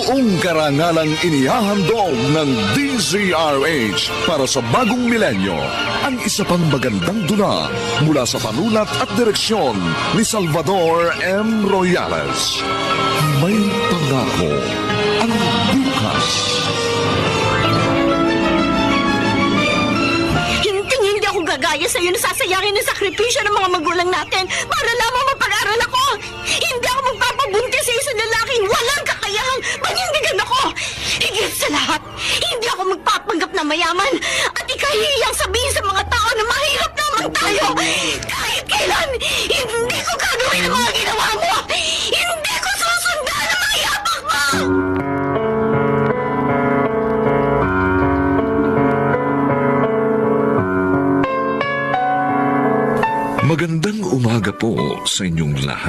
buong karangalang inihahandog ng DZRH para sa bagong milenyo. Ang isa pang magandang dula mula sa panulat at direksyon ni Salvador M. Royales. May pangako ang bukas. Hindi ako gagaya sa'yo na sasayangin ng sakripisyo ng mga magulang natin para lamang mapag-aral ako. Hindi ako magpapabuntis sa isang lalaking walang kakayahang panindigan ako. Higit sa lahat, hindi ako magpapanggap na mayaman at ikahiyang sabihin sa mga tao na mahirap naman tayo. Kahit kailan, hindi ko gagawin ang mga ginawa mo. Hindi ko susundan ang mga yapak mo. Magandang umaga po sa inyong lahat.